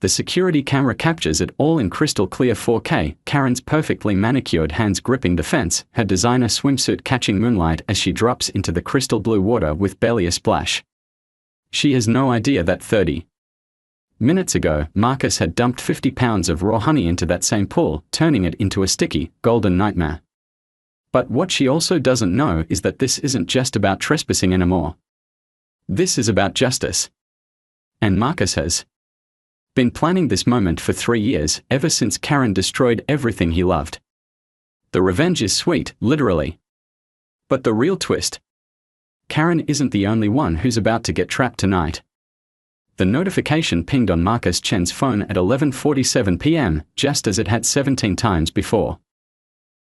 The security camera captures it all in crystal clear 4K, Karen's perfectly manicured hands gripping the fence, her designer swimsuit catching moonlight as she drops into the crystal blue water with barely a splash. She has no idea that 30 minutes ago, Marcus had dumped 50 pounds of raw honey into that same pool, turning it into a sticky, golden nightmare. But what she also doesn't know is that this isn't just about trespassing anymore. This is about justice. And Marcus has been planning this moment for 3 years, ever since Karen destroyed everything he loved. The revenge is sweet, literally. But the real twist: Karen isn't the only one who's about to get trapped tonight. The notification pinged on Marcus Chen's phone at 11:47 p.m., just as it had 17 times before.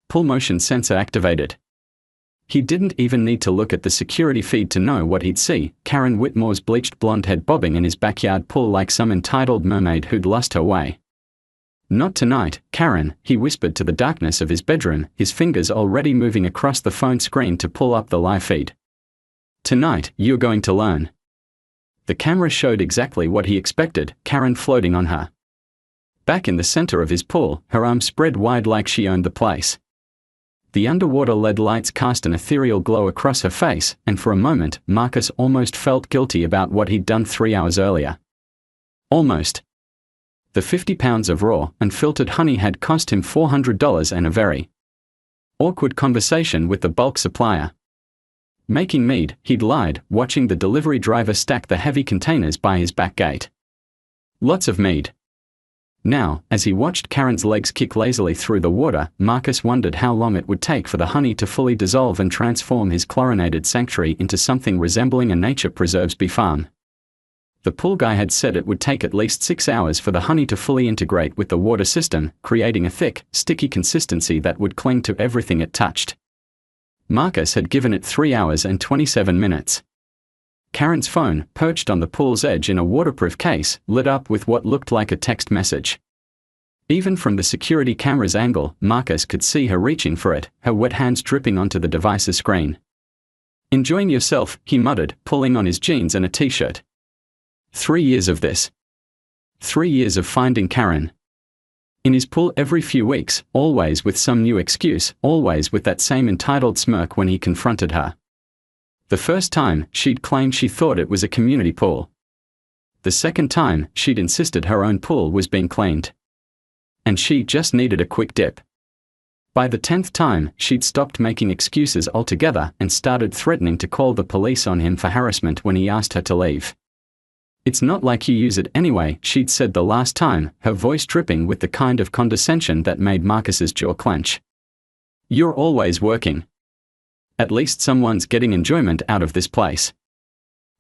Pull motion sensor activated. He didn't even need to look at the security feed to know what he'd see: Karen Whitmore's bleached blonde head bobbing in his backyard pool like some entitled mermaid who'd lost her way. "Not tonight, Karen," he whispered to the darkness of his bedroom, his fingers already moving across the phone screen to pull up the live feed. "Tonight, you're going to learn." The camera showed exactly what he expected: Karen floating on her back in the center of his pool, her arms spread wide like she owned the place. The underwater LED lights cast an ethereal glow across her face, and for a moment, Marcus almost felt guilty about what he'd done 3 hours earlier. Almost. The 50 pounds of raw, unfiltered honey had cost him $400 and a very awkward conversation with the bulk supplier. Making mead, he'd lied, watching the delivery driver stack the heavy containers by his back gate. Lots of mead. Now, as he watched Karen's legs kick lazily through the water, Marcus wondered how long it would take for the honey to fully dissolve and transform his chlorinated sanctuary into something resembling a nature preserves bee farm. The pool guy had said it would take at least 6 hours for the honey to fully integrate with the water system, creating a thick, sticky consistency that would cling to everything it touched. Marcus had given it 3 hours and 27 minutes. Karen's phone, perched on the pool's edge in a waterproof case, lit up with what looked like a text message. Even from the security camera's angle, Marcus could see her reaching for it, her wet hands dripping onto the device's screen. "Enjoying yourself," he muttered, pulling on his jeans and a t-shirt. 3 years of this. 3 years of finding Karen in his pool every few weeks, always with some new excuse, always with that same entitled smirk when he confronted her. The first time, she'd claimed she thought it was a community pool. The second time, she'd insisted her own pool was being cleaned. And she just needed a quick dip. By the 10th time, she'd stopped making excuses altogether and started threatening to call the police on him for harassment when he asked her to leave. "It's not like you use it anyway," she'd said the last time, her voice dripping with the kind of condescension that made Marcus's jaw clench. "You're always working. At least someone's getting enjoyment out of this place."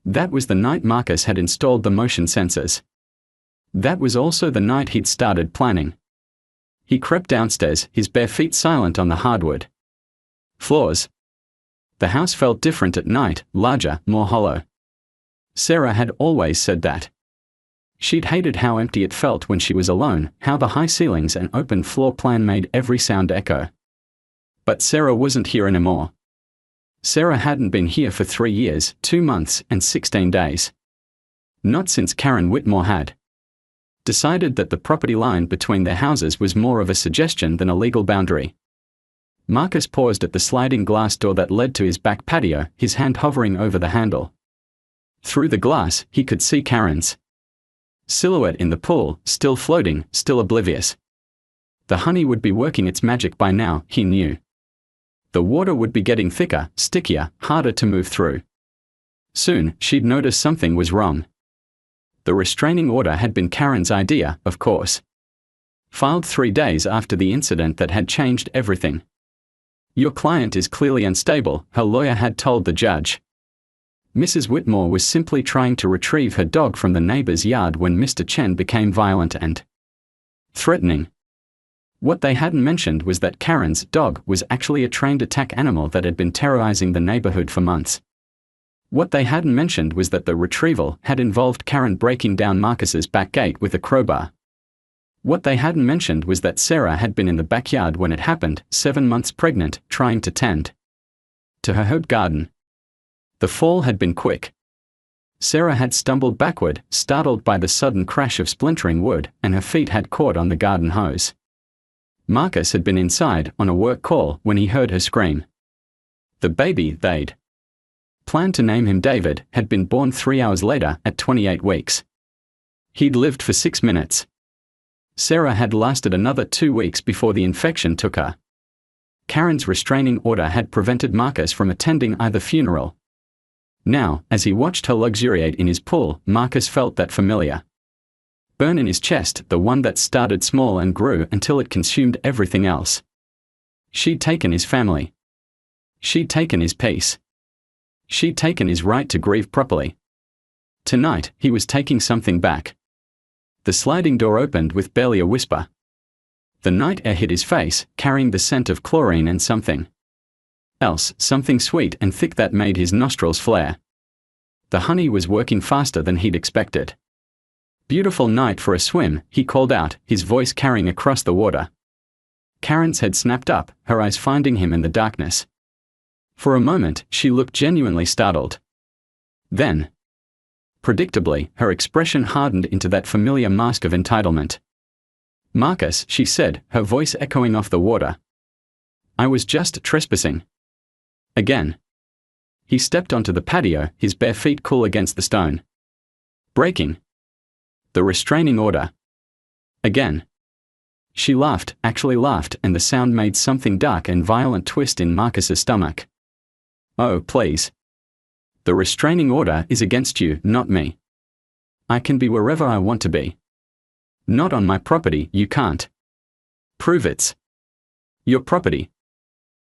That was the night Marcus had installed the motion sensors. That was also the night he'd started planning. He crept downstairs, his bare feet silent on the hardwood floors. The house felt different at night, larger, more hollow. Sarah had always said that. She'd hated how empty it felt when she was alone, how the high ceilings and open floor plan made every sound echo. But Sarah wasn't here anymore. Sarah hadn't been here for 3 years, 2 months, and 16 days. Not since Karen Whitmore had decided that the property line between their houses was more of a suggestion than a legal boundary. Marcus paused at the sliding glass door that led to his back patio, his hand hovering over the handle. Through the glass, he could see Karen's silhouette in the pool, still floating, still oblivious. The honey would be working its magic by now, he knew. The water would be getting thicker, stickier, harder to move through. Soon, she'd notice something was wrong. The restraining order had been Karen's idea, of course. Filed 3 days after the incident that had changed everything. "Your client is clearly unstable," her lawyer had told the judge. Mrs. Whitmore was simply trying to retrieve her dog from the neighbor's yard when Mr. Chen became violent and threatening. What they hadn't mentioned was that Karen's dog was actually a trained attack animal that had been terrorizing the neighborhood for months. What they hadn't mentioned was that the retrieval had involved Karen breaking down Marcus's back gate with a crowbar. What they hadn't mentioned was that Sarah had been in the backyard when it happened, 7 months pregnant, trying to tend to her herb garden. The fall had been quick. Sarah had stumbled backward, startled by the sudden crash of splintering wood, and her feet had caught on the garden hose. Marcus had been inside, on a work call, when he heard her scream. The baby they'd planned to name him David had been born 3 hours later, at 28 weeks. He'd lived for 6 minutes. Sarah had lasted another 2 weeks before the infection took her. Karen's restraining order had prevented Marcus from attending either funeral. Now, as he watched her luxuriate in his pool, Marcus felt that familiar burn in his chest, the one that started small and grew until it consumed everything else. She'd taken his family. She'd taken his peace. She'd taken his right to grieve properly. Tonight, he was taking something back. The sliding door opened with barely a whisper. The night air hit his face, carrying the scent of chlorine and something else, something sweet and thick that made his nostrils flare. The honey was working faster than he'd expected. Beautiful night for a swim, he called out, his voice carrying across the water. Karen's head snapped up, her eyes finding him in the darkness. For a moment, she looked genuinely startled. Then, predictably, her expression hardened into that familiar mask of entitlement. Marcus, she said, her voice echoing off the water. I was just trespassing. Again. He stepped onto the patio, his bare feet cool against the stone. Breaking the restraining order. Again. She laughed, actually laughed, and the sound made something dark and violent twist in Marcus's stomach. Oh, please. The restraining order is against you, not me. I can be wherever I want to be. Not on my property, you can't. Prove it's your property.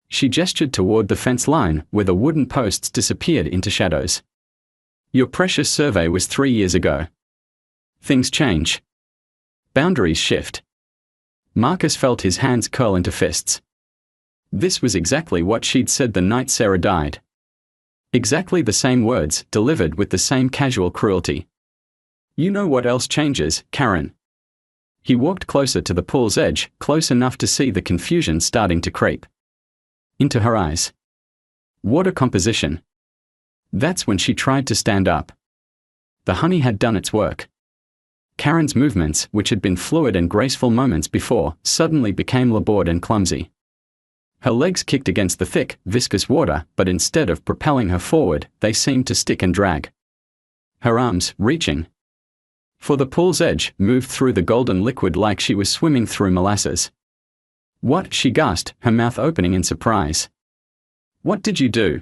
She gestured toward the fence line, where the wooden posts disappeared into shadows. Your precious survey was 3 years ago. Things change. Boundaries shift. Marcus felt his hands curl into fists. This was exactly what she'd said the night Sarah died. Exactly the same words, delivered with the same casual cruelty. You know what else changes, Karen? He walked closer to the pool's edge, close enough to see the confusion starting to creep into her eyes. Water composition. That's when she tried to stand up. The honey had done its work. Karen's movements, which had been fluid and graceful moments before, suddenly became labored and clumsy. Her legs kicked against the thick, viscous water, but instead of propelling her forward, they seemed to stick and drag. Her arms, reaching for the pool's edge, moved through the golden liquid like she was swimming through molasses. What? She gasped, her mouth opening in surprise. What did you do?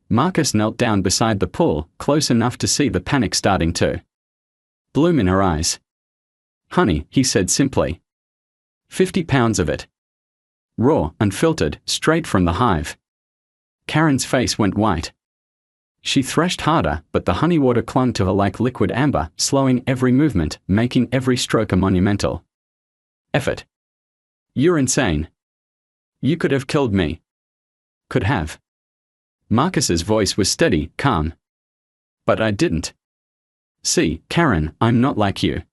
Marcus knelt down beside the pool, close enough to see the panic starting to bloom in her eyes. Honey, he said simply. 50 pounds of it. Raw, unfiltered, straight from the hive. Karen's face went white. She threshed harder, but the honey water clung to her like liquid amber, slowing every movement, making every stroke a monumental effort. You're insane. You could have killed me. Could have. Marcus's voice was steady, calm. But I didn't. See, Karen, I'm not like you.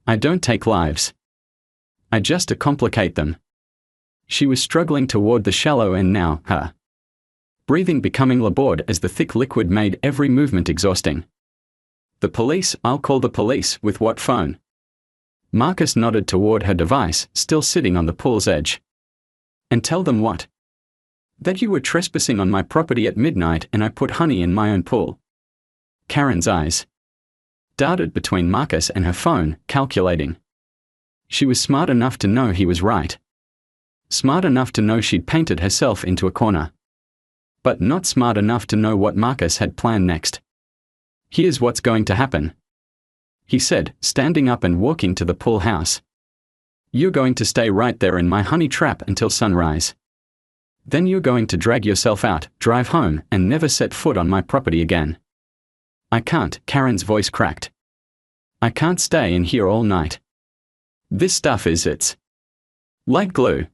I don't take lives. I just complicate them. She was struggling toward the shallow end now, her breathing becoming labored as the thick liquid made every movement exhausting. The police, I'll call the police, with what phone? Marcus nodded toward her device, still sitting on the pool's edge. And tell them what? That you were trespassing on my property at midnight and I put honey in my own pool. Karen's eyes darted between Marcus and her phone, calculating. She was smart enough to know he was right. Smart enough to know she'd painted herself into a corner. But not smart enough to know what Marcus had planned next. Here's what's going to happen, he said, standing up and walking to the pool house. You're going to stay right there in my honey trap until sunrise. Then you're going to drag yourself out, drive home, and never set foot on my property again. I can't, Karen's voice cracked. I can't stay in here all night. This stuff it's like glue.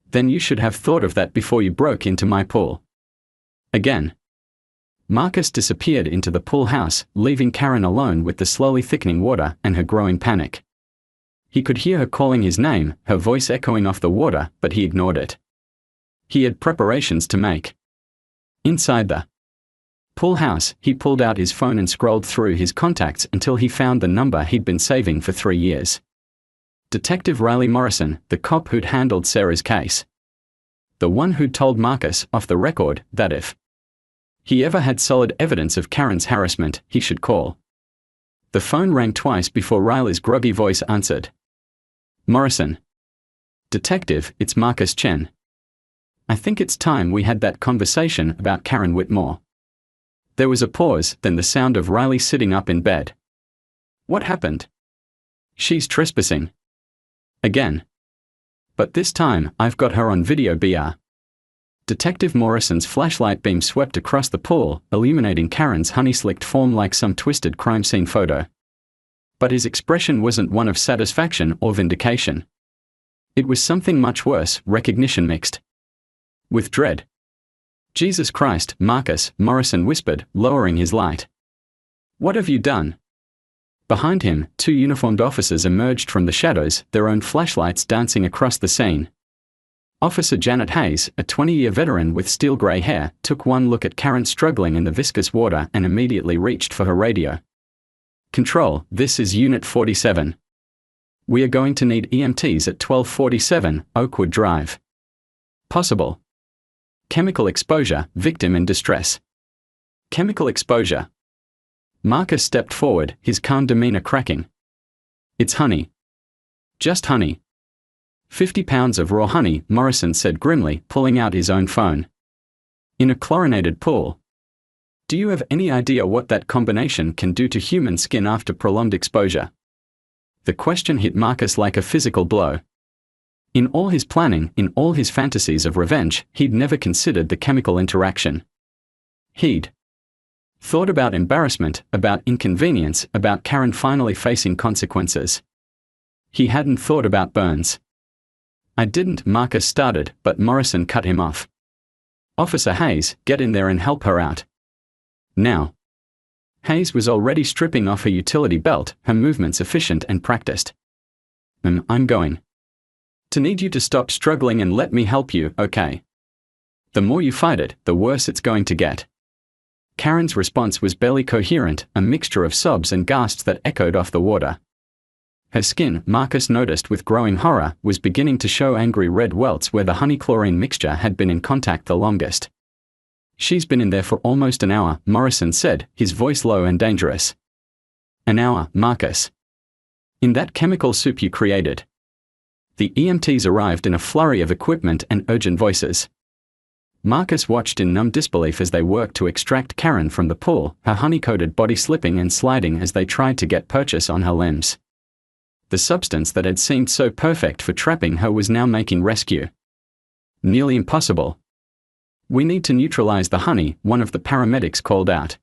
Then you should have thought of that before you broke into my pool. Again. Marcus disappeared into the pool house, leaving Karen alone with the slowly thickening water and her growing panic. He could hear her calling his name, her voice echoing off the water, but he ignored it. He had preparations to make. Inside the Pool house. He pulled out his phone and scrolled through his contacts until he found the number he'd been saving for 3 years. Detective Riley Morrison, the cop who'd handled Sarah's case. The one who'd told Marcus, off the record, that if he ever had solid evidence of Karen's harassment, he should call. The phone rang twice before Riley's groggy voice answered. Morrison. Detective, it's Marcus Chen. I think it's time we had that conversation about Karen Whitmore. There was a pause, then the sound of Riley sitting up in bed. What happened? She's trespassing. Again. But this time, I've got her on video BR. Detective Morrison's flashlight beam swept across the pool, illuminating Karen's honey-slicked form like some twisted crime scene photo. But his expression wasn't one of satisfaction or vindication. It was something much worse, recognition mixed with dread. Jesus Christ, Marcus, Morrison whispered, lowering his light. What have you done? Behind him, 2 uniformed officers emerged from the shadows, their own flashlights dancing across the scene. Officer Janet Hayes, a 20-year veteran with steel grey hair, took one look at Karen struggling in the viscous water and immediately reached for her radio. Control, this is Unit 47. We are going to need EMTs at 1247 Oakwood Drive. Possible. Chemical exposure, victim in distress. Chemical exposure. Marcus stepped forward, his calm demeanor cracking. It's honey. Just honey. 50 pounds of raw honey, Morrison said grimly, pulling out his own phone. In a chlorinated pool. Do you have any idea what that combination can do to human skin after prolonged exposure? The question hit Marcus like a physical blow. In all his planning, in all his fantasies of revenge, he'd never considered the chemical interaction. He'd thought about embarrassment, about inconvenience, about Karen finally facing consequences. He hadn't thought about burns. I didn't, Marcus started, but Morrison cut him off. Officer Hayes, get in there and help her out. Now. Hayes was already stripping off her utility belt, her movements efficient and practiced. I'm going to need you to stop struggling and let me help you, okay? The more you fight it, the worse it's going to get. Karen's response was barely coherent, a mixture of sobs and gasps that echoed off the water. Her skin, Marcus noticed with growing horror, was beginning to show angry red welts where the honey-chlorine mixture had been in contact the longest. She's been in there for almost an hour, Morrison said, his voice low and dangerous. An hour, Marcus. In that chemical soup you created. The EMTs arrived in a flurry of equipment and urgent voices. Marcus watched in numb disbelief as they worked to extract Karen from the pool, her honey-coated body slipping and sliding as they tried to get purchase on her limbs. The substance that had seemed so perfect for trapping her was now making rescue nearly impossible. We need to neutralize the honey, one of the paramedics called out.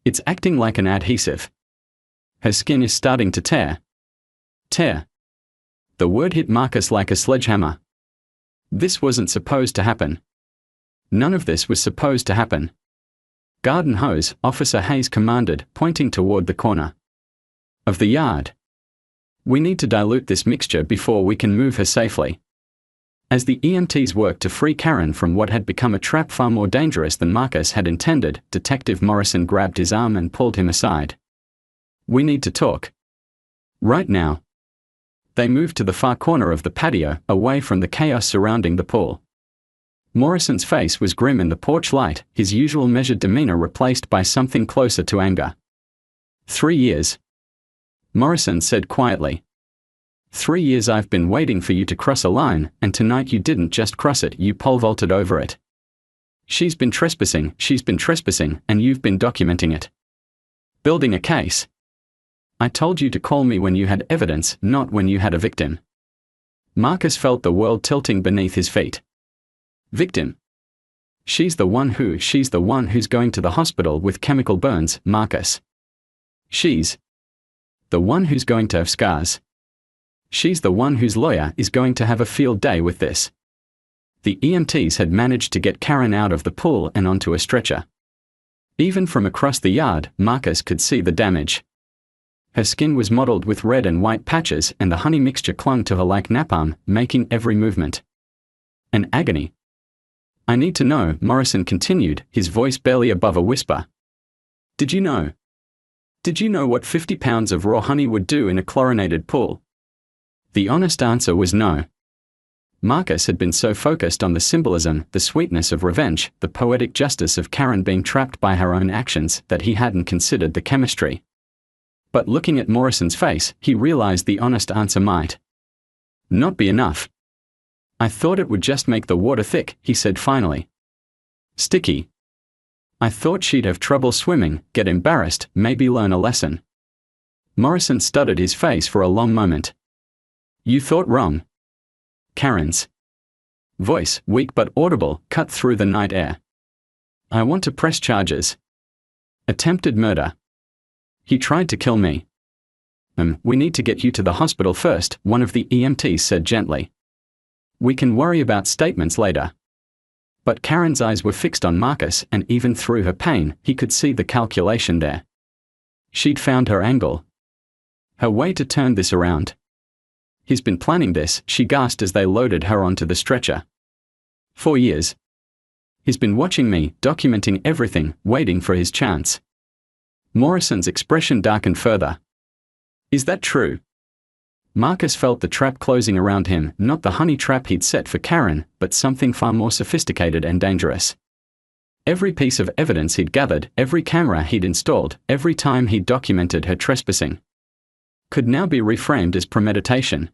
It's acting like an adhesive. Her skin is starting to tear. Tear. The word hit Marcus like a sledgehammer. This wasn't supposed to happen. None of this was supposed to happen. Garden hose, Officer Hayes commanded, pointing toward the corner of the yard. We need to dilute this mixture before we can move her safely. As the EMTs worked to free Karen from what had become a trap far more dangerous than Marcus had intended, Detective Morrison grabbed his arm and pulled him aside. We need to talk. Right now. They moved to the far corner of the patio, away from the chaos surrounding the pool. Morrison's face was grim in the porch light, his usual measured demeanor replaced by something closer to anger. 3 years. Morrison said quietly. 3 years I've been waiting for you to cross a line, and tonight you didn't just cross it, you pole vaulted over it. She's been trespassing, and you've been documenting it. Building a case. I told you to call me when you had evidence, not when you had a victim. Marcus felt the world tilting beneath his feet. Victim. She's the one who's going to the hospital with chemical burns, Marcus. She's the one who's going to have scars. She's the one whose lawyer is going to have a field day with this. The EMTs had managed to get Karen out of the pool and onto a stretcher. Even from across the yard, Marcus could see the damage. Her skin was mottled with red and white patches, and the honey mixture clung to her like napalm, making every movement an agony. I need to know, Morrison continued, his voice barely above a whisper. Did you know? Did you know what 50 pounds of raw honey would do in a chlorinated pool? The honest answer was no. Marcus had been so focused on the symbolism, the sweetness of revenge, the poetic justice of Karen being trapped by her own actions, that he hadn't considered the chemistry. But looking at Morrison's face, he realized the honest answer might not be enough. I thought it would just make the water thick, he said finally. Sticky. I thought she'd have trouble swimming, get embarrassed, maybe learn a lesson. Morrison studied his face for a long moment. You thought wrong. Karen's voice, weak but audible, cut through the night air. I want to press charges. Attempted murder. He tried to kill me. We need to get you to the hospital first, one of the EMTs said gently. We can worry about statements later. But Karen's eyes were fixed on Marcus, and even through her pain, he could see the calculation there. She'd found her angle. Her way to turn this around. He's been planning this, she gasped as they loaded her onto the stretcher. 4 years. He's been watching me, documenting everything, waiting for his chance. Morrison's expression darkened further. Is that true? Marcus felt the trap closing around him, not the honey trap he'd set for Karen, but something far more sophisticated and dangerous. Every piece of evidence he'd gathered, every camera he'd installed, every time he'd documented her trespassing, could now be reframed as premeditation.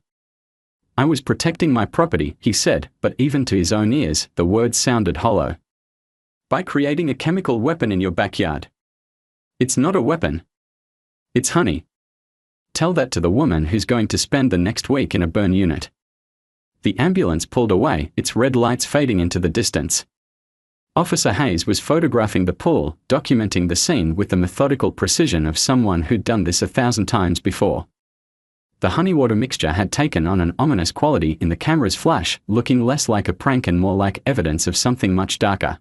I was protecting my property, he said, but even to his own ears, the words sounded hollow. By creating a chemical weapon in your backyard. It's not a weapon. It's honey. Tell that to the woman who's going to spend the next week in a burn unit. The ambulance pulled away, its red lights fading into the distance. Officer Hayes was photographing the pool, documenting the scene with the methodical precision of someone who'd done this 1,000 times before. The honey water mixture had taken on an ominous quality in the camera's flash, looking less like a prank and more like evidence of something much darker.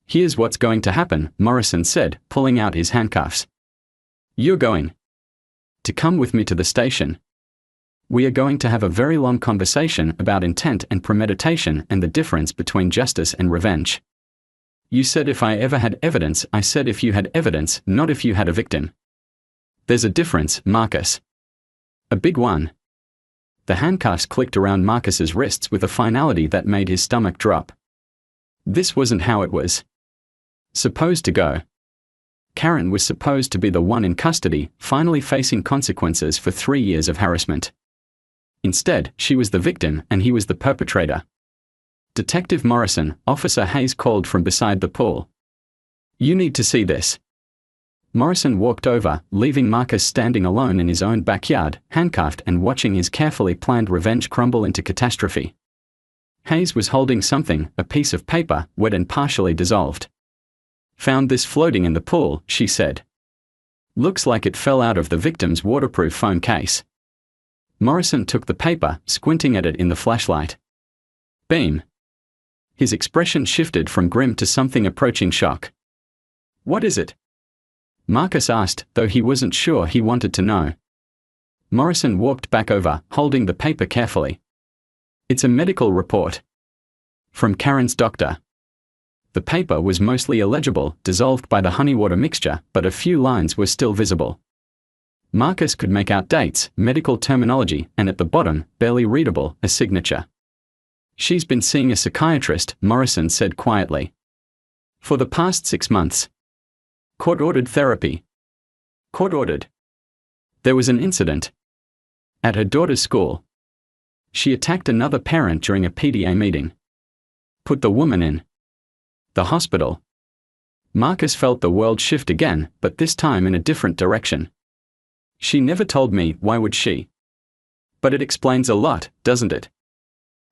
Here's what's going to happen, Morrison said, pulling out his handcuffs. You're going to come with me to the station. We are going to have a very long conversation about intent and premeditation and the difference between justice and revenge. You said if I ever had evidence, I said if you had evidence, not if you had a victim. There's a difference, Marcus. A big one. The handcuffs clicked around Marcus's wrists with a finality that made his stomach drop. This wasn't how it was supposed to go. Karen was supposed to be the one in custody, finally facing consequences for 3 years of harassment. Instead, she was the victim and he was the perpetrator. Detective Morrison, Officer Hayes called from beside the pool. You need to see this. Morrison walked over, leaving Marcus standing alone in his own backyard, handcuffed and watching his carefully planned revenge crumble into catastrophe. Hayes was holding something, a piece of paper, wet and partially dissolved. Found this floating in the pool, she said. Looks like it fell out of the victim's waterproof phone case. Morrison took the paper, squinting at it in the flashlight. Beam. His expression shifted from grim to something approaching shock. What is it? Marcus asked, though he wasn't sure he wanted to know. Morrison walked back over, holding the paper carefully. It's a medical report. From Karen's doctor. The paper was mostly illegible, dissolved by the honey water mixture, but a few lines were still visible. Marcus could make out dates, medical terminology, and at the bottom, barely readable, a signature. She's been seeing a psychiatrist, Morrison said quietly. For the past 6 months. Court-ordered therapy. Court-ordered. There was an incident. At her daughter's school. She attacked another parent during a PTA meeting. Put the woman in the hospital. Marcus felt the world shift again, but this time in a different direction. She never told me, why would she? But it explains a lot, doesn't it?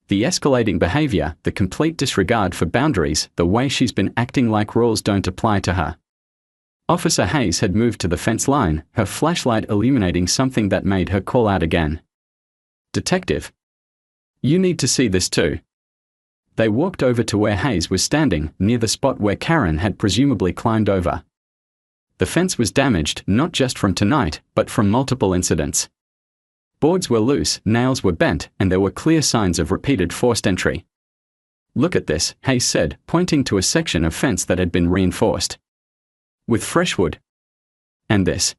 The escalating behavior, the complete disregard for boundaries, the way she's been acting like rules don't apply to her. Officer Hayes had moved to the fence line, her flashlight illuminating something that made her call out again. Detective. You need to see this too. They walked over to where Hayes was standing, near the spot where Karen had presumably climbed over. The fence was damaged, not just from tonight, but from multiple incidents. Boards were loose, nails were bent, and there were clear signs of repeated forced entry. Look at this, Hayes said, pointing to a section of fence that had been reinforced with fresh wood. And this.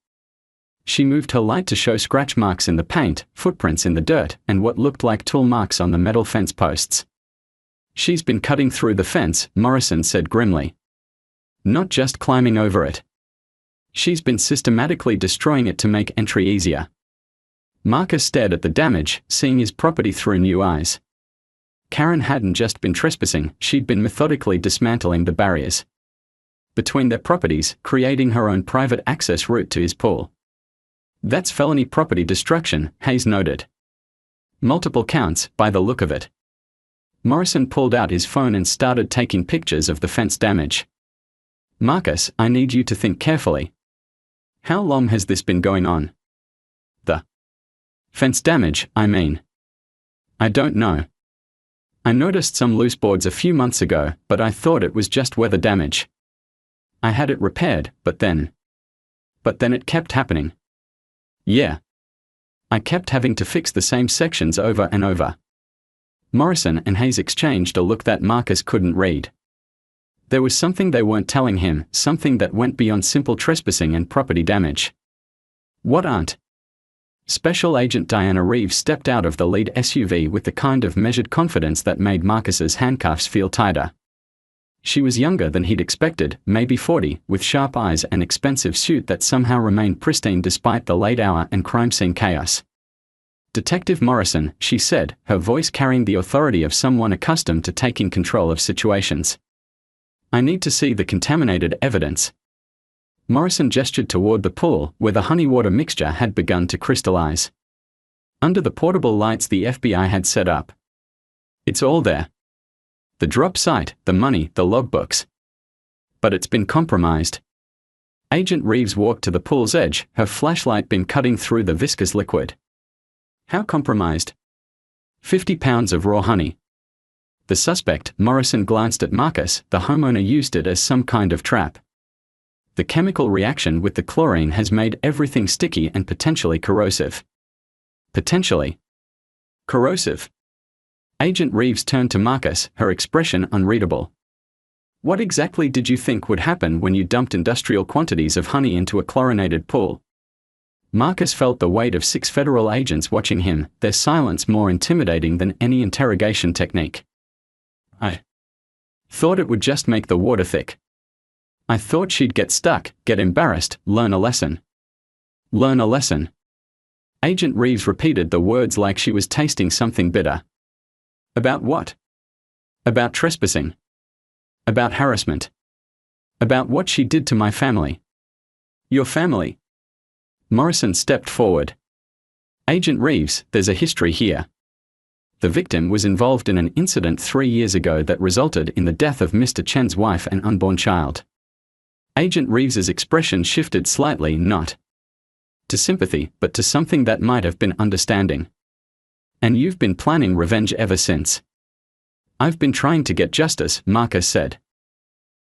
She moved her light to show scratch marks in the paint, footprints in the dirt, and what looked like tool marks on the metal fence posts. She's been cutting through the fence, Morrison said grimly. Not just climbing over it. She's been systematically destroying it to make entry easier. Marcus stared at the damage, seeing his property through new eyes. Karen hadn't just been trespassing, she'd been methodically dismantling the barriers between their properties, creating her own private access route to his pool. That's felony property destruction, Hayes noted. Multiple counts, by the look of it. Morrison pulled out his phone and started taking pictures of the fence damage. Marcus, I need you to think carefully. How long has this been going on? The fence damage, I mean. I don't know. I noticed some loose boards a few months ago, but I thought it was just weather damage. I had it repaired, but then it kept happening. Yeah. I kept having to fix the same sections over and over. Morrison and Hayes exchanged a look that Marcus couldn't read. There was something they weren't telling him, something that went beyond simple trespassing and property damage. What aren't? Special Agent Diana Reeves stepped out of the lead SUV with the kind of measured confidence that made Marcus's handcuffs feel tighter. She was younger than he'd expected, maybe 40, with sharp eyes and expensive suit that somehow remained pristine despite the late hour and crime scene chaos. Detective Morrison, she said, her voice carrying the authority of someone accustomed to taking control of situations. I need to see the contaminated evidence. Morrison gestured toward the pool, where the honey water mixture had begun to crystallize. Under the portable lights the FBI had set up. It's all there. The drop site, the money, the logbooks. But it's been compromised. Agent Reeves walked to the pool's edge, her flashlight beam cutting through the viscous liquid. How compromised? 50 pounds of raw honey. The suspect, Morrison glanced at Marcus, the homeowner used it as some kind of trap. The chemical reaction with the chlorine has made everything sticky and potentially corrosive. Potentially corrosive. Agent Reeves turned to Marcus, her expression unreadable. What exactly did you think would happen when you dumped industrial quantities of honey into a chlorinated pool? Marcus felt the weight of 6 federal agents watching him, their silence more intimidating than any interrogation technique. I thought it would just make the water thick. I thought she'd get stuck, get embarrassed, learn a lesson. Learn a lesson. Agent Reeves repeated the words like she was tasting something bitter. About what? About trespassing. About harassment. About what she did to my family. Your family? Morrison stepped forward. Agent Reeves, there's a history here. The victim was involved in an incident 3 years ago that resulted in the death of Mr. Chen's wife and unborn child. Agent Reeves's expression shifted slightly, not to sympathy, but to something that might have been understanding. And you've been planning revenge ever since. I've been trying to get justice, Marcus said.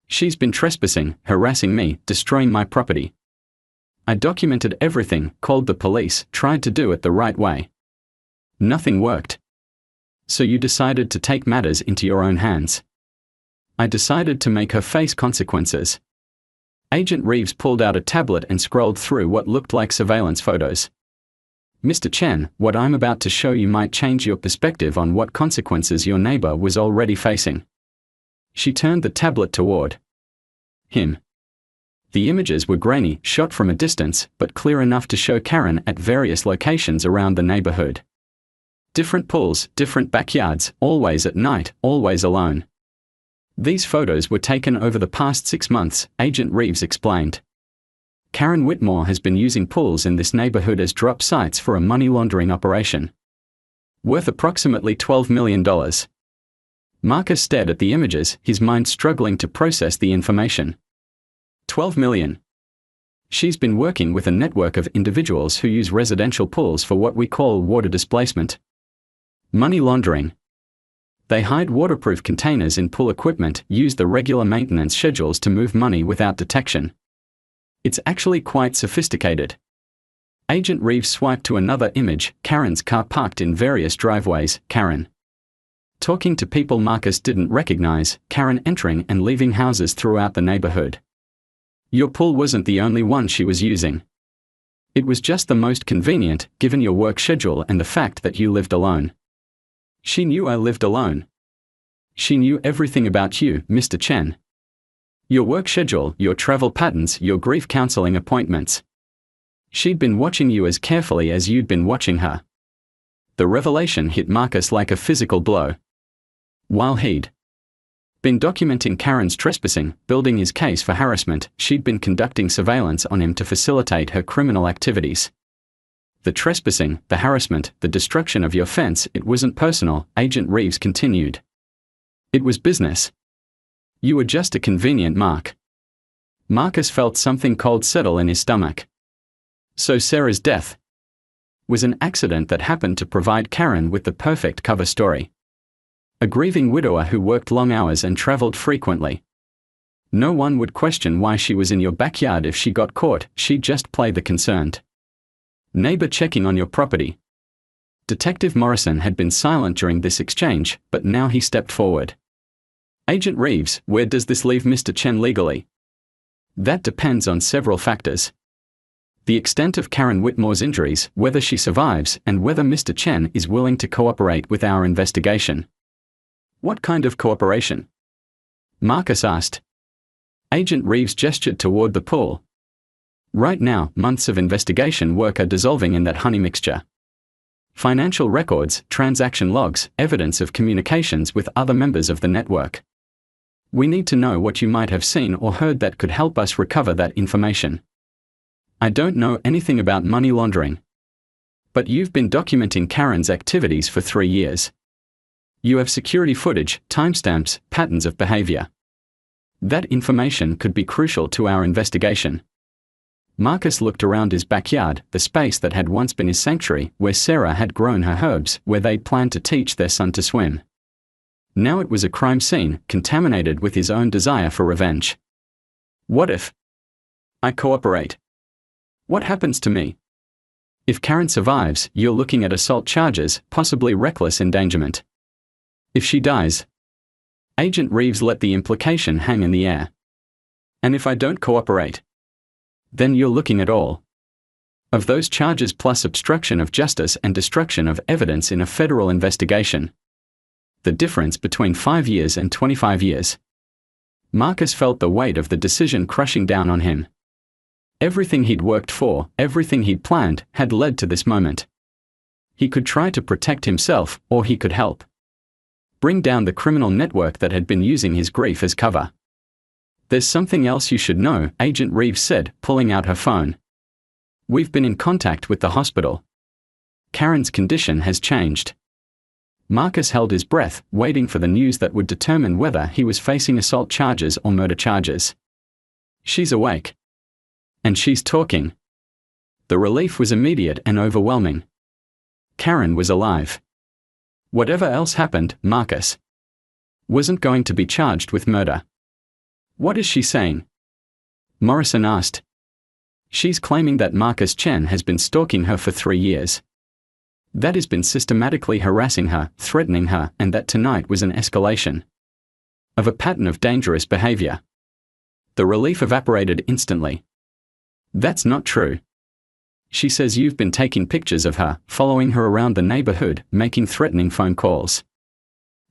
She's been trespassing, harassing me, destroying my property. I documented everything, called the police, tried to do it the right way. Nothing worked. So you decided to take matters into your own hands. I decided to make her face consequences. Agent Reeves pulled out a tablet and scrolled through what looked like surveillance photos. Mr. Chen, what I'm about to show you might change your perspective on what consequences your neighbor was already facing. She turned the tablet toward him. The images were grainy, shot from a distance, but clear enough to show Karen at various locations around the neighborhood. Different pools, different backyards, always at night, always alone. These photos were taken over the past 6 months, Agent Reeves explained. Karen Whitmore has been using pools in this neighborhood as drop sites for a money laundering operation. Worth approximately $12 million. Marcus stared at the images, his mind struggling to process the information. 12 million. She's been working with a network of individuals who use residential pools for what we call water displacement. Money laundering. They hide waterproof containers in pool equipment, use the regular maintenance schedules to move money without detection. It's actually quite sophisticated. Agent Reeves swiped to another image, Karen's car parked in various driveways. Karen. talking to people Marcus didn't recognize, Karen entering and leaving houses throughout the neighborhood. Your pool wasn't the only one she was using. It was just the most convenient, given your work schedule and the fact that you lived alone. She knew I lived alone. She knew everything about you, Mr. Chen. Your work schedule, your travel patterns, your grief counseling appointments. She'd been watching you as carefully as you'd been watching her. The revelation hit Marcus like a physical blow. While he'd been documenting Karen's trespassing, building his case for harassment, she'd been conducting surveillance on him to facilitate her criminal activities. The trespassing, the harassment, the destruction of your fence, it wasn't personal, Agent Reeves continued. It was business. You were just a convenient mark. Marcus felt something cold settle in his stomach. So Sarah's death was an accident that happened to provide Karen with the perfect cover story. A grieving widower who worked long hours and traveled frequently. No one would question why she was in your backyard if she got caught, she'd just play the concerned neighbor checking on your property. Detective Morrison had been silent during this exchange, but now he stepped forward. Agent Reeves, where does this leave Mr. Chen legally? That depends on several factors. The extent of Karen Whitmore's injuries, whether she survives, and whether Mr. Chen is willing to cooperate with our investigation. What kind of cooperation? Marcus asked. Agent Reeves gestured toward the pool. Right now, months of investigation work are dissolving in that honey mixture. Financial records, transaction logs, evidence of communications with other members of the network. We need to know what you might have seen or heard that could help us recover that information. I don't know anything about money laundering. But you've been documenting Karen's activities for 3 years. You have security footage, timestamps, patterns of behavior. That information could be crucial to our investigation. Marcus looked around his backyard, the space that had once been his sanctuary, where Sarah had grown her herbs, where they'd planned to teach their son to swim. Now it was a crime scene, contaminated with his own desire for revenge. What if I cooperate? What happens to me? If Karen survives, you're looking at assault charges, possibly reckless endangerment. If she dies, Agent Reeves let the implication hang in the air. And if I don't cooperate? Then you're looking at all of those charges plus obstruction of justice and destruction of evidence in a federal investigation. The difference between 5 years and 25 years. Marcus felt the weight of the decision crushing down on him. Everything he'd worked for, everything he'd planned, had led to this moment. He could try to protect himself, or he could help bring down the criminal network that had been using his grief as cover. There's something else you should know, Agent Reeves said, pulling out her phone. We've been in contact with the hospital. Karen's condition has changed. Marcus held his breath, waiting for the news that would determine whether he was facing assault charges or murder charges. She's awake. And she's talking. The relief was immediate and overwhelming. Karen was alive. Whatever else happened, Marcus wasn't going to be charged with murder. What is she saying? Morrison asked. She's claiming that Marcus Chen has been stalking her for 3 years. That has been systematically harassing her, threatening her, and that tonight was an escalation of a pattern of dangerous behavior. The relief evaporated instantly. That's not true. She says you've been taking pictures of her, following her around the neighborhood, making threatening phone calls.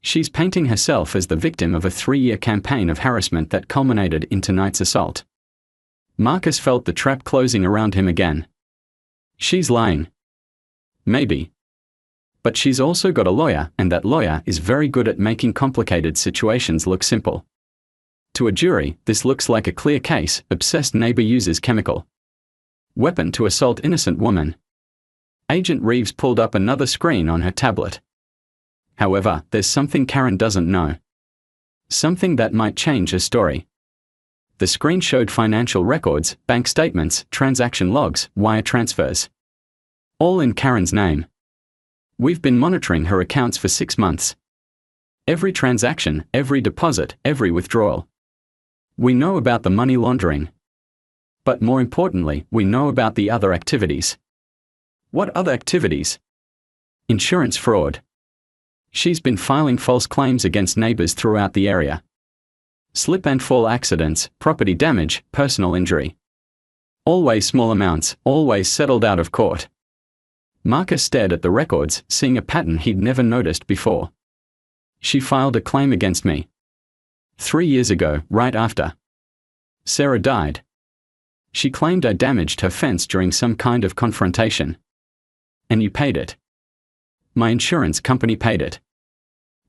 She's painting herself as the victim of a 3-year campaign of harassment that culminated in tonight's assault. Marcus felt the trap closing around him again. She's lying. Maybe. But she's also got a lawyer, and that lawyer is very good at making complicated situations look simple. To a jury, this looks like a clear case. Obsessed neighbor uses chemical weapon to assault innocent woman. Agent Reeves pulled up another screen on her tablet. However, there's something Karen doesn't know. Something that might change her story. The screen showed financial records, bank statements, transaction logs, wire transfers. All in Karen's name. We've been monitoring her accounts for 6 months. Every transaction, every deposit, every withdrawal. We know about the money laundering. But more importantly, we know about the other activities. What other activities? Insurance fraud. She's been filing false claims against neighbors throughout the area. Slip and fall accidents, property damage, personal injury. Always small amounts, always settled out of court. Marcus stared at the records, seeing a pattern he'd never noticed before. She filed a claim against me. 3 years ago, right after Sarah died. She claimed I damaged her fence during some kind of confrontation. And you paid it. My insurance company paid it.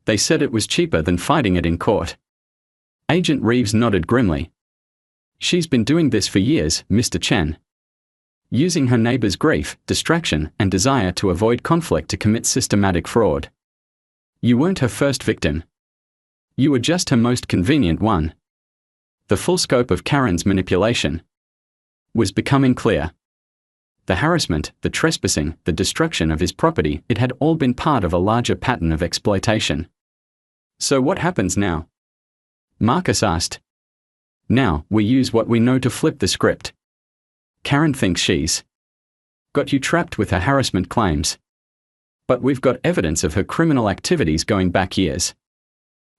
They said it was cheaper than fighting it in court. Agent Reeves nodded grimly. She's been doing this for years, Mr. Chen. Using her neighbor's grief, distraction, and desire to avoid conflict to commit systematic fraud. You weren't her first victim. You were just her most convenient one. The full scope of Karen's manipulation was becoming clear. The harassment, the trespassing, the destruction of his property, it had all been part of a larger pattern of exploitation. So what happens now? Marcus asked. Now, we use what we know to flip the script. Karen thinks she's got you trapped with her harassment claims. But we've got evidence of her criminal activities going back years.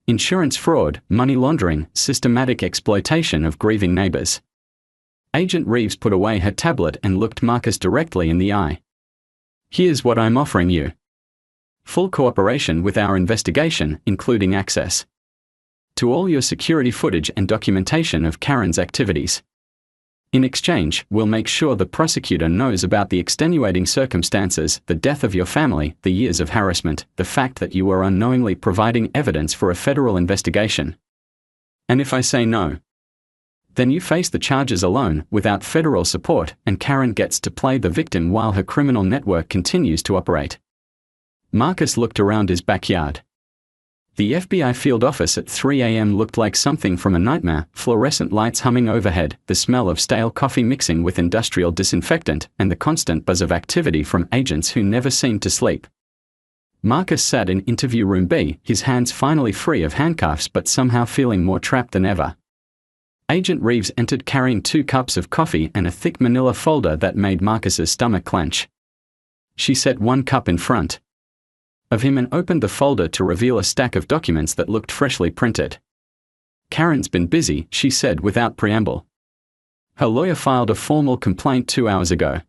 Insurance fraud, money laundering, systematic exploitation of grieving neighbors. Agent Reeves put away her tablet and looked Marcus directly in the eye. Here's what I'm offering you. Full cooperation with our investigation, including access to all your security footage and documentation of Karen's activities. In exchange, we'll make sure the prosecutor knows about the extenuating circumstances, the death of your family, the years of harassment, the fact that you were unknowingly providing evidence for a federal investigation. And if I say no, then you face the charges alone, without federal support, and Karen gets to play the victim while her criminal network continues to operate. Marcus looked around his backyard. The FBI field office at 3 a.m. looked like something from a nightmare, fluorescent lights humming overhead, the smell of stale coffee mixing with industrial disinfectant, and the constant buzz of activity from agents who never seemed to sleep. Marcus sat in interview room B, his hands finally free of handcuffs but somehow feeling more trapped than ever. Agent Reeves entered carrying 2 cups of coffee and a thick manila folder that made Marcus's stomach clench. She set 1 cup in front of him and opened the folder to reveal a stack of documents that looked freshly printed. Karen's been busy, she said without preamble. Her lawyer filed a formal complaint 2 hours ago.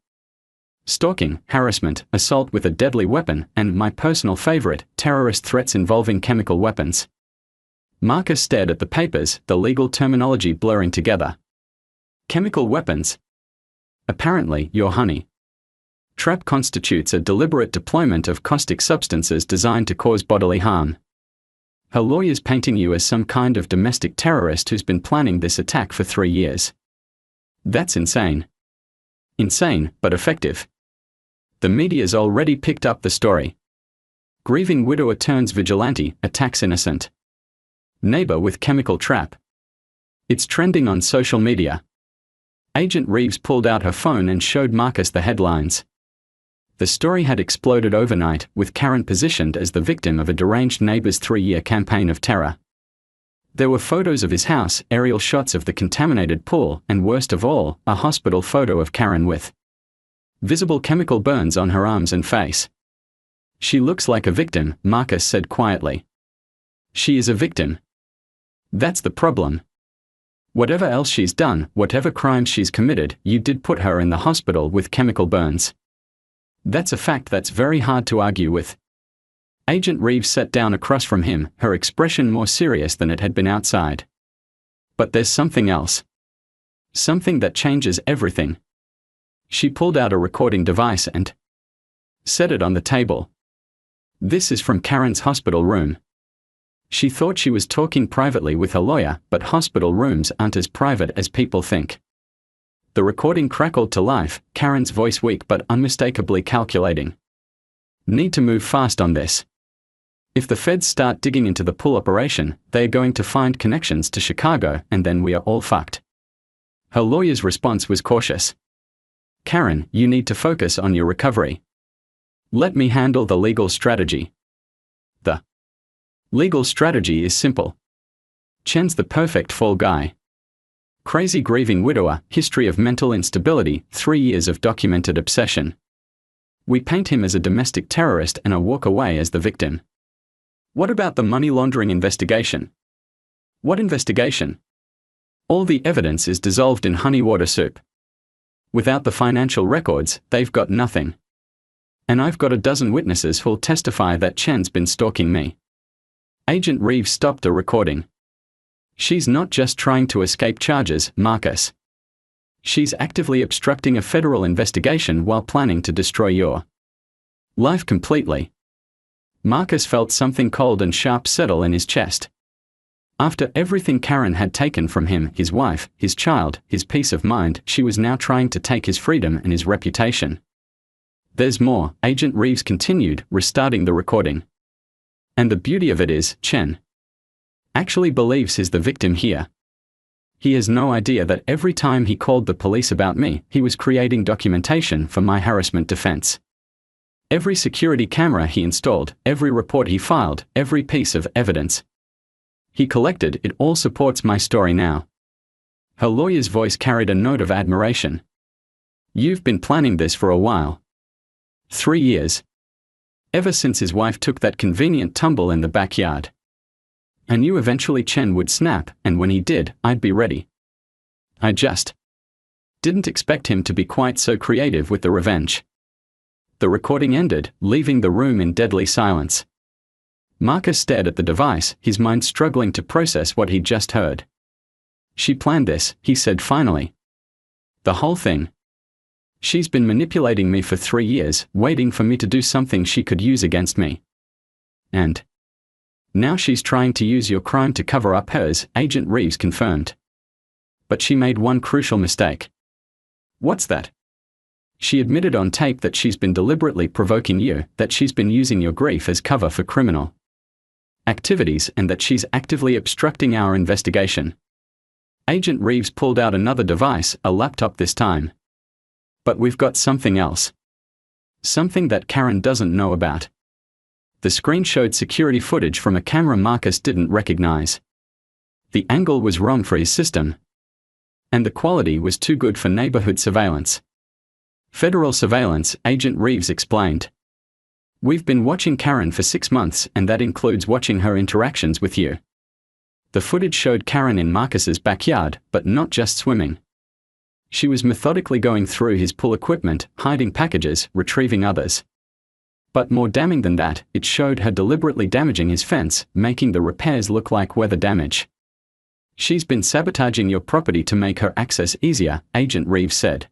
Stalking, harassment, assault with a deadly weapon, and my personal favorite, terrorist threats involving chemical weapons. Marcus stared at the papers, the legal terminology blurring together. Chemical weapons? Apparently, your honey trap constitutes a deliberate deployment of caustic substances designed to cause bodily harm. Her lawyer's painting you as some kind of domestic terrorist who's been planning this attack for 3 years. That's insane. Insane, but effective. The media's already picked up the story. Grieving widower turns vigilante, attacks innocent neighbor with chemical trap. It's trending on social media. Agent Reeves pulled out her phone and showed Marcus the headlines. The story had exploded overnight, with Karen positioned as the victim of a deranged neighbor's 3-year campaign of terror. There were photos of his house, aerial shots of the contaminated pool, and worst of all, a hospital photo of Karen with visible chemical burns on her arms and face. She looks like a victim, Marcus said quietly. She is a victim. That's the problem. Whatever else she's done, whatever crimes she's committed, you did put her in the hospital with chemical burns. That's a fact that's very hard to argue with. Agent Reeves sat down across from him, her expression more serious than it had been outside. But there's something else. Something that changes everything. She pulled out a recording device and set it on the table. This is from Karen's hospital room. She thought she was talking privately with her lawyer, but hospital rooms aren't as private as people think. The recording crackled to life, Karen's voice weak but unmistakably calculating. Need to move fast on this. If the feds start digging into the pool operation, they're going to find connections to Chicago, and then we are all fucked. Her lawyer's response was cautious. Karen, you need to focus on your recovery. Let me handle the legal strategy. The legal strategy is simple. Chen's the perfect fall guy. Crazy grieving widower, history of mental instability, 3 years of documented obsession. We paint him as a domestic terrorist and walk away as the victim. What about the money laundering investigation? What investigation? All the evidence is dissolved in honey water soup. Without the financial records, they've got nothing. And I've got a dozen witnesses who'll testify that Chen's been stalking me. Agent Reeves stopped the recording. She's not just trying to escape charges, Marcus. She's actively obstructing a federal investigation while planning to destroy your life completely. Marcus felt something cold and sharp settle in his chest. After everything Karen had taken from him, his wife, his child, his peace of mind, she was now trying to take his freedom and his reputation. There's more, Agent Reeves continued, restarting the recording. And the beauty of it is, Chen actually believes he's the victim here. He has no idea that every time he called the police about me, he was creating documentation for my harassment defense. Every security camera he installed, every report he filed, every piece of evidence he collected, it all supports my story now. Her lawyer's voice carried a note of admiration. You've been planning this for a while. 3 years. Ever since his wife took that convenient tumble in the backyard. I knew eventually Chen would snap, and when he did, I'd be ready. I just didn't expect him to be quite so creative with the revenge. The recording ended, leaving the room in deadly silence. Marcus stared at the device, his mind struggling to process what he'd just heard. She planned this, he said finally. The whole thing. She's been manipulating me for 3 years, waiting for me to do something she could use against me. And now she's trying to use your crime to cover up hers, Agent Reeves confirmed. But she made one crucial mistake. What's that? She admitted on tape that she's been deliberately provoking you, that she's been using your grief as cover for criminal activities, and that she's actively obstructing our investigation. Agent Reeves pulled out another device, a laptop this time. But we've got something else. Something that Karen doesn't know about. The screen showed security footage from a camera Marcus didn't recognize. The angle was wrong for his system. And the quality was too good for neighborhood surveillance. Federal surveillance, Agent Reeves explained. We've been watching Karen for 6 months, and that includes watching her interactions with you. The footage showed Karen in Marcus's backyard, but not just swimming. She was methodically going through his pool equipment, hiding packages, retrieving others. But more damning than that, it showed her deliberately damaging his fence, making the repairs look like weather damage. She's been sabotaging your property to make her access easier, Agent Reeves said.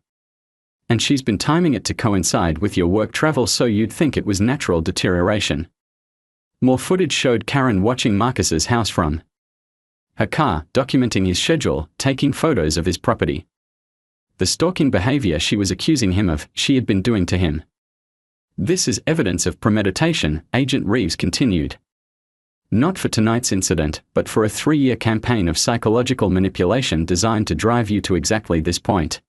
And she's been timing it to coincide with your work travel so you'd think it was natural deterioration. More footage showed Karen watching Marcus's house from her car, documenting his schedule, taking photos of his property. The stalking behavior she was accusing him of, she had been doing to him. This is evidence of premeditation, Agent Reeves continued. Not for tonight's incident, but for a 3-year campaign of psychological manipulation designed to drive you to exactly this point.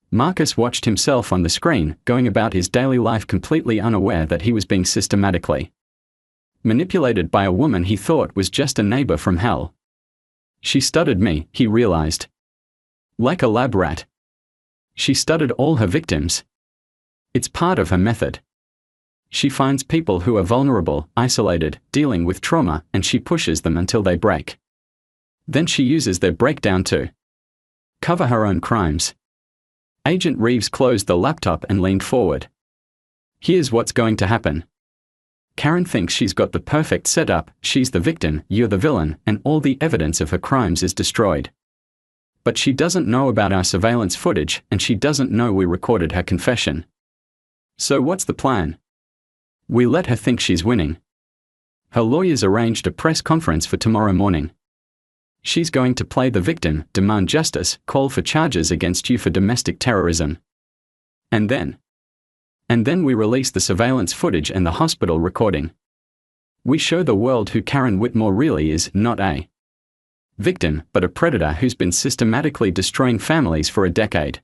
Marcus watched himself on the screen, going about his daily life completely unaware that he was being systematically manipulated by a woman he thought was just a neighbor from hell. She studied me, he realized. Like a lab rat. She studied all her victims. It's part of her method. She finds people who are vulnerable, isolated, dealing with trauma, and she pushes them until they break. Then she uses their breakdown to cover her own crimes. Agent Reeves closed the laptop and leaned forward. Here's what's going to happen. Karen thinks she's got the perfect setup, she's the victim, you're the villain, and all the evidence of her crimes is destroyed. But she doesn't know about our surveillance footage, and she doesn't know we recorded her confession. So what's the plan? We let her think she's winning. Her lawyers arranged a press conference for tomorrow morning. She's going to play the victim, demand justice, call for charges against you for domestic terrorism. And then we release the surveillance footage and the hospital recording. We show the world who Karen Whitmore really is, not a victim, but a predator who's been systematically destroying families for a decade.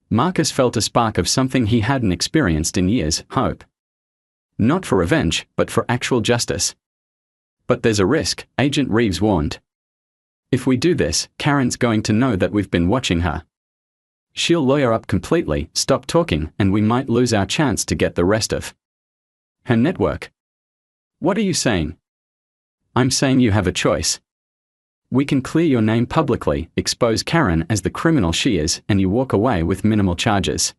Marcus felt a spark of something he hadn't experienced in years, hope. Not for revenge, but for actual justice. But there's a risk, Agent Reeves warned. If we do this, Karen's going to know that we've been watching her. She'll lawyer up completely, stop talking, and we might lose our chance to get the rest of her network. What are you saying? I'm saying you have a choice. We can clear your name publicly, expose Karen as the criminal she is, and you walk away with minimal charges.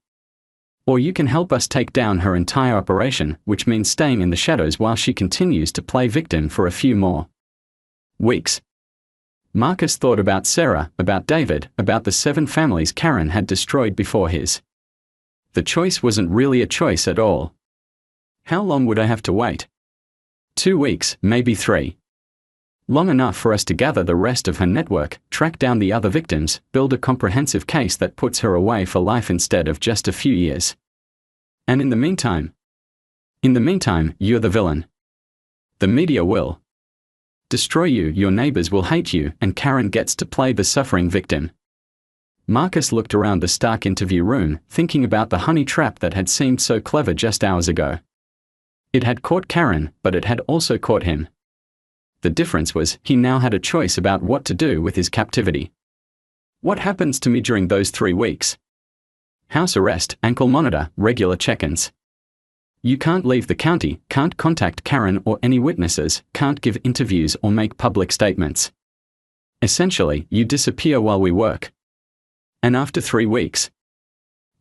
Or you can help us take down her entire operation, which means staying in the shadows while she continues to play victim for a few more weeks. Marcus thought about Sarah, about David, about the 7 families Karen had destroyed before his. The choice wasn't really a choice at all. How long would I have to wait? 2 weeks, maybe 3. Long enough for us to gather the rest of her network, track down the other victims, build a comprehensive case that puts her away for life instead of just a few years. And in the meantime, you're the villain. The media will destroy you, your neighbors will hate you, and Karen gets to play the suffering victim. Marcus looked around the stark interview room, thinking about the honey trap that had seemed so clever just hours ago. It had caught Karen, but it had also caught him. The difference was, he now had a choice about what to do with his captivity. What happens to me during those 3 weeks? House arrest, ankle monitor, regular check-ins. You can't leave the county, can't contact Karen or any witnesses, can't give interviews or make public statements. Essentially, you disappear while we work. And after 3 weeks?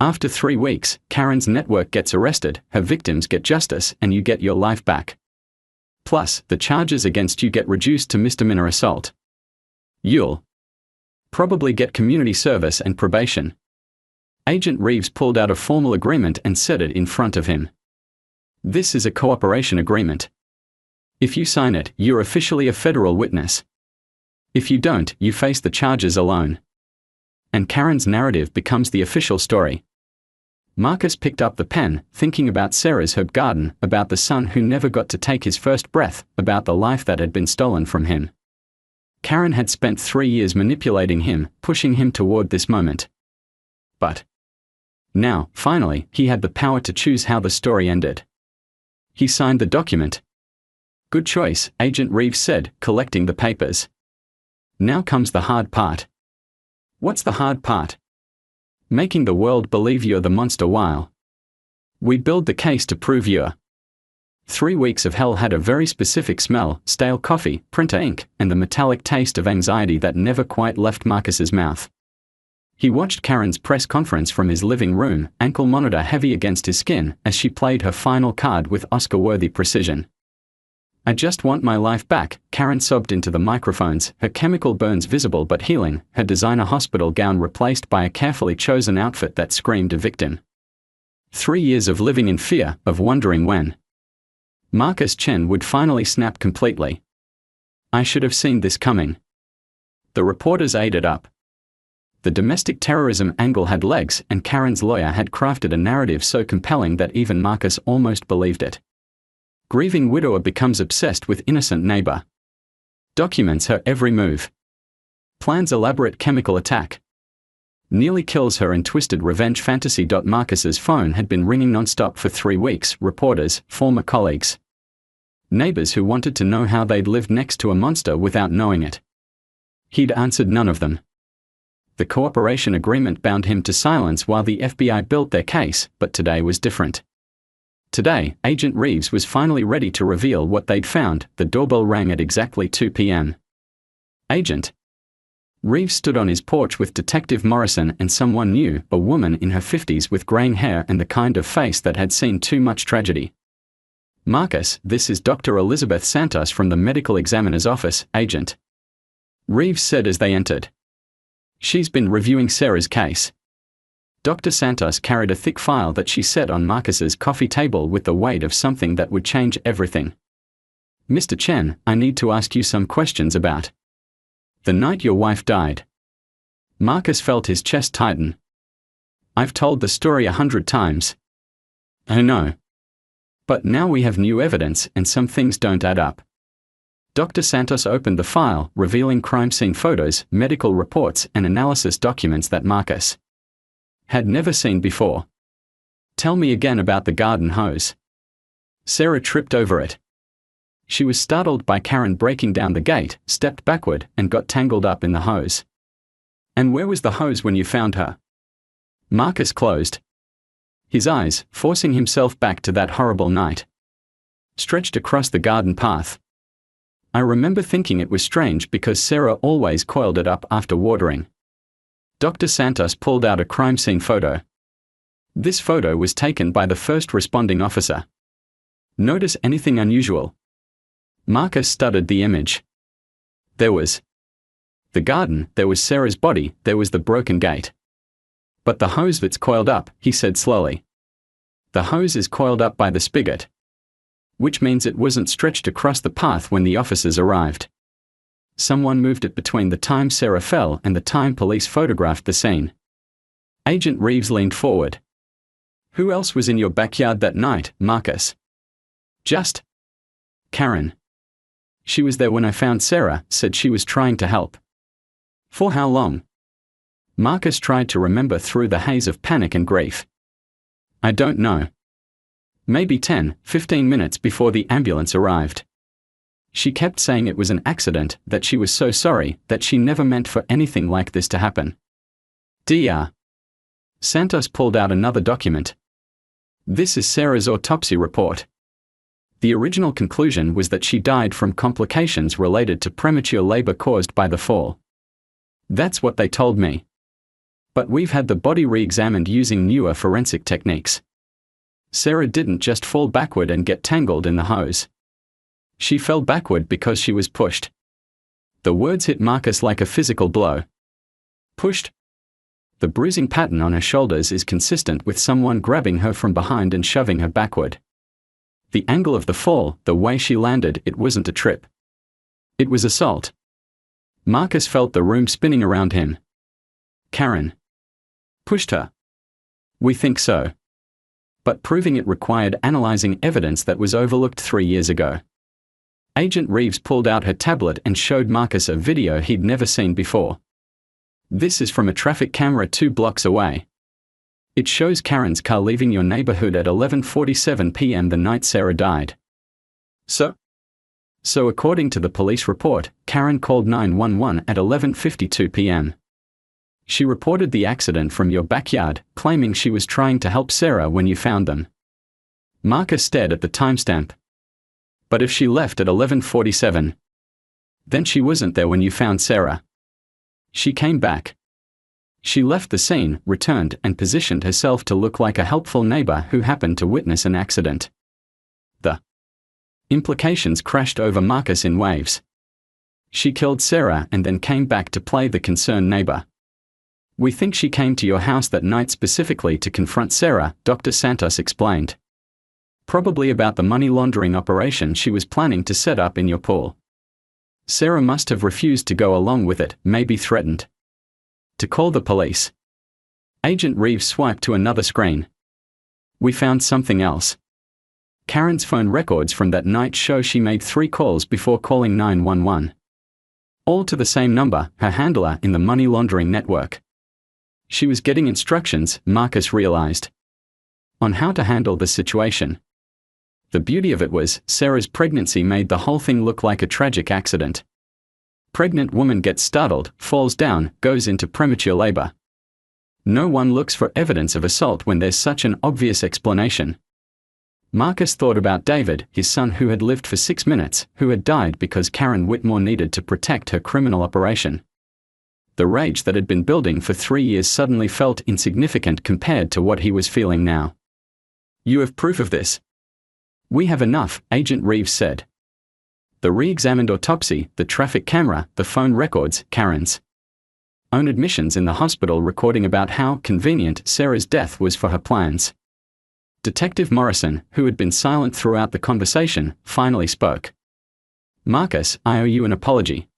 After 3 weeks, Karen's network gets arrested, her victims get justice, and you get your life back. Plus, the charges against you get reduced to misdemeanor assault. You'll probably get community service and probation. Agent Reeves pulled out a formal agreement and set it in front of him. This is a cooperation agreement. If you sign it, you're officially a federal witness. If you don't, you face the charges alone. And Karen's narrative becomes the official story. Marcus picked up the pen, thinking about Sarah's herb garden, about the son who never got to take his first breath, about the life that had been stolen from him. Karen had spent 3 years manipulating him, pushing him toward this moment. But now, finally, he had the power to choose how the story ended. He signed the document. Good choice, Agent Reeves said, collecting the papers. Now comes the hard part. What's the hard part? Making the world believe you're the monster while we build the case to prove you're. 3 weeks of hell had a very specific smell, stale coffee, printer ink, and the metallic taste of anxiety that never quite left Marcus's mouth. He watched Karen's press conference from his living room, ankle monitor heavy against his skin, as she played her final card with Oscar-worthy precision. I just want my life back, Karen sobbed into the microphones, her chemical burns visible but healing, her designer hospital gown replaced by a carefully chosen outfit that screamed a victim. 3 years of living in fear, of wondering when Marcus Chen would finally snap completely. I should have seen this coming. The reporters ate it up. The domestic terrorism angle had legs, and Karen's lawyer had crafted a narrative so compelling that even Marcus almost believed it. Grieving widower becomes obsessed with innocent neighbor. Documents her every move. Plans elaborate chemical attack. Nearly kills her in twisted revenge fantasy. Marcus's phone had been ringing non-stop for 3 weeks, reporters, former colleagues. Neighbors who wanted to know how they'd lived next to a monster without knowing it. He'd answered none of them. The cooperation agreement bound him to silence while the FBI built their case, but today was different. Today, Agent Reeves was finally ready to reveal what they'd found. The doorbell rang at exactly 2 p.m. Agent Reeves stood on his porch with Detective Morrison and someone new, a woman in her 50s with graying hair and the kind of face that had seen too much tragedy. Marcus, this is Dr. Elizabeth Santos from the medical examiner's office, Agent Reeves said as they entered. She's been reviewing Sarah's case. Dr. Santos carried a thick file that she set on Marcus's coffee table with the weight of something that would change everything. Mr. Chen, I need to ask you some questions about the night your wife died. Marcus felt his chest tighten. I've told the story 100 times. I know. But now we have new evidence and some things don't add up. Dr. Santos opened the file, revealing crime scene photos, medical reports, and analysis documents that Marcus had never seen before. Tell me again about the garden hose. Sarah tripped over it. She was startled by Karen breaking down the gate, stepped backward, and got tangled up in the hose. And where was the hose when you found her? Marcus closed his eyes, forcing himself back to that horrible night. Stretched across the garden path. I remember thinking it was strange because Sarah always coiled it up after watering. Dr. Santos pulled out a crime scene photo. This photo was taken by the first responding officer. Notice anything unusual? Marcus studied the image. There was the garden, there was Sarah's body, there was the broken gate. But the hose that's coiled up, he said slowly. The hose is coiled up by the spigot. Which means it wasn't stretched across the path when the officers arrived. Someone moved it between the time Sarah fell and the time police photographed the scene. Agent Reeves leaned forward. Who else was in your backyard that night, Marcus? Just Karen. She was there when I found Sarah, said she was trying to help. For how long? Marcus tried to remember through the haze of panic and grief. I don't know. Maybe 10, 15 minutes before the ambulance arrived. She kept saying it was an accident, that she was so sorry, that she never meant for anything like this to happen. Dr. Santos pulled out another document. This is Sarah's autopsy report. The original conclusion was that she died from complications related to premature labor caused by the fall. That's what they told me. But we've had the body re-examined using newer forensic techniques. Sarah didn't just fall backward and get tangled in the hose. She fell backward because she was pushed. The words hit Marcus like a physical blow. Pushed? The bruising pattern on her shoulders is consistent with someone grabbing her from behind and shoving her backward. The angle of the fall, the way she landed, it wasn't a trip. It was assault. Marcus felt the room spinning around him. Karen pushed her. We think so. But proving it required analyzing evidence that was overlooked 3 years ago. Agent Reeves pulled out her tablet and showed Marcus a video he'd never seen before. This is from a traffic camera 2 blocks away. It shows Karen's car leaving your neighborhood at 11:47 p.m. the night Sarah died. So according to the police report, Karen called 911 at 11:52 p.m. She reported the accident from your backyard, claiming she was trying to help Sarah when you found them. Marcus stared at the timestamp. But if she left at 11:47, then she wasn't there when you found Sarah. She came back. She left the scene, returned, and positioned herself to look like a helpful neighbor who happened to witness an accident. The implications crashed over Marcus in waves. She killed Sarah and then came back to play the concerned neighbor. We think she came to your house that night specifically to confront Sarah, Dr. Santos explained. Probably about the money laundering operation she was planning to set up in your pool. Sarah must have refused to go along with it, maybe threatened to call the police. Agent Reeves swiped to another screen. We found something else. Karen's phone records from that night show she made 3 calls before calling 911. All to the same number, her handler in the money laundering network. She was getting instructions, Marcus realized, on how to handle the situation. The beauty of it was, Sarah's pregnancy made the whole thing look like a tragic accident. Pregnant woman gets startled, falls down, goes into premature labor. No one looks for evidence of assault when there's such an obvious explanation. Marcus thought about David, his son who had lived for 6 minutes, who had died because Karen Whitmore needed to protect her criminal operation. The rage that had been building for 3 years suddenly felt insignificant compared to what he was feeling now. You have proof of this? We have enough, Agent Reeves said. The re-examined autopsy, the traffic camera, the phone records, Karen's own admissions in the hospital recording about how convenient Sarah's death was for her plans. Detective Morrison, who had been silent throughout the conversation, finally spoke. Marcus, I owe you an apology.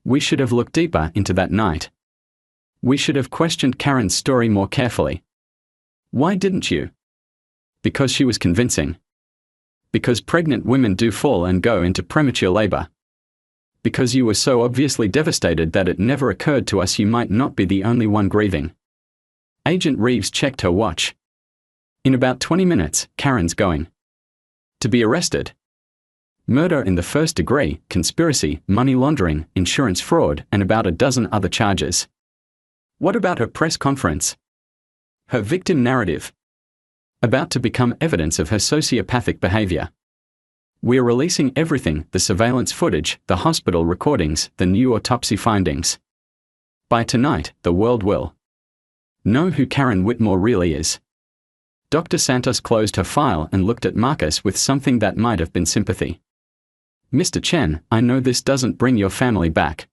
We should have looked deeper into that night. We should have questioned Karen's story more carefully. Why didn't you? Because she was convincing. Because pregnant women do fall and go into premature labor. Because you were so obviously devastated that it never occurred to us you might not be the only one grieving. Agent Reeves checked her watch. In about 20 minutes, Karen's going to be arrested. Murder in the first degree, conspiracy, money laundering, insurance fraud, and about a dozen other charges. What about her press conference? Her victim narrative? About to become evidence of her sociopathic behavior. We're releasing everything, the surveillance footage, the hospital recordings, the new autopsy findings. By tonight, the world will know who Karen Whitmore really is. Dr. Santos closed her file and looked at Marcus with something that might have been sympathy. Mr. Chen, I know this doesn't bring your family back.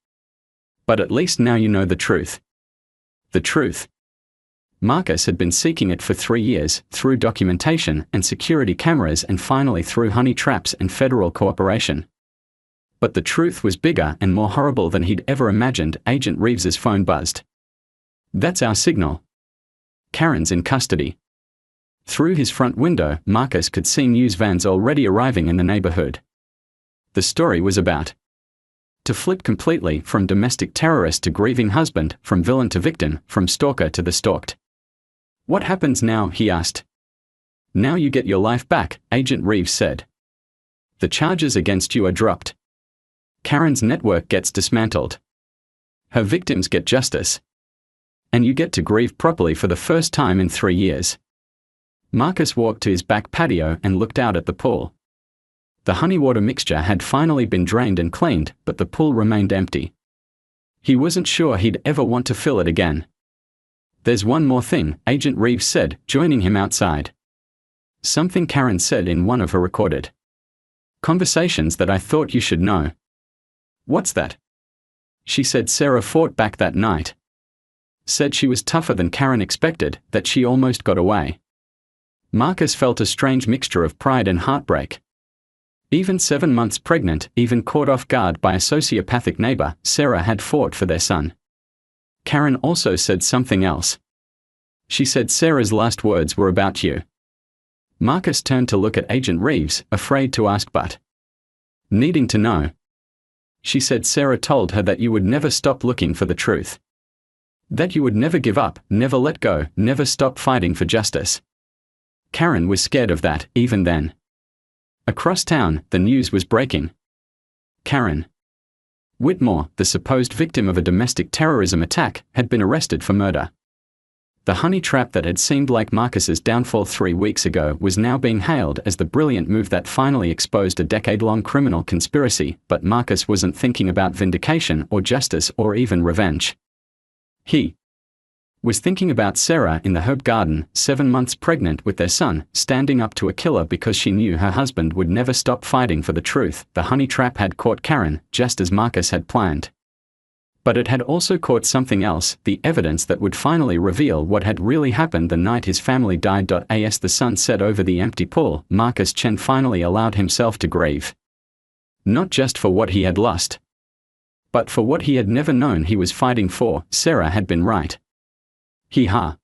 But at least now you know the truth. The truth. Marcus had been seeking it for 3 years, through documentation and security cameras and finally through honey traps and federal cooperation. But the truth was bigger and more horrible than he'd ever imagined. Agent Reeves's phone buzzed. That's our signal. Karen's in custody. Through his front window, Marcus could see news vans already arriving in the neighborhood. The story was about to flip completely, from domestic terrorist to grieving husband, from villain to victim, from stalker to the stalked. What happens now? He asked. Now you get your life back, Agent Reeves said. The charges against you are dropped. Karen's network gets dismantled. Her victims get justice. And you get to grieve properly for the first time in 3 years. Marcus walked to his back patio and looked out at the pool. The honey water mixture had finally been drained and cleaned, but the pool remained empty. He wasn't sure he'd ever want to fill it again. There's one more thing, Agent Reeves said, joining him outside. Something Karen said in one of her recorded conversations that I thought you should know. What's that? She said Sarah fought back that night. Said she was tougher than Karen expected, that she almost got away. Marcus felt a strange mixture of pride and heartbreak. Even 7 months pregnant, even caught off guard by a sociopathic neighbor, Sarah had fought for their son. Karen also said something else. She said Sarah's last words were about you. Marcus turned to look at Agent Reeves, afraid to ask but needing to know. She said Sarah told her that you would never stop looking for the truth. That you would never give up, never let go, never stop fighting for justice. Karen was scared of that, even then. Across town, the news was breaking. Karen Whitmore, the supposed victim of a domestic terrorism attack, had been arrested for murder. The honey trap that had seemed like Marcus's downfall 3 weeks ago was now being hailed as the brilliant move that finally exposed a decade-long criminal conspiracy, but Marcus wasn't thinking about vindication or justice or even revenge. He was thinking about Sarah in the herb garden, 7 months pregnant with their son, standing up to a killer because she knew her husband would never stop fighting for the truth. The honey trap had caught Karen, just as Marcus had planned. But it had also caught something else, the evidence that would finally reveal what had really happened the night his family died. As the sun set over the empty pool, Marcus Chen finally allowed himself to grieve. Not just for what he had lost, but for what he had never known he was fighting for. Sarah had been right. Hee ha.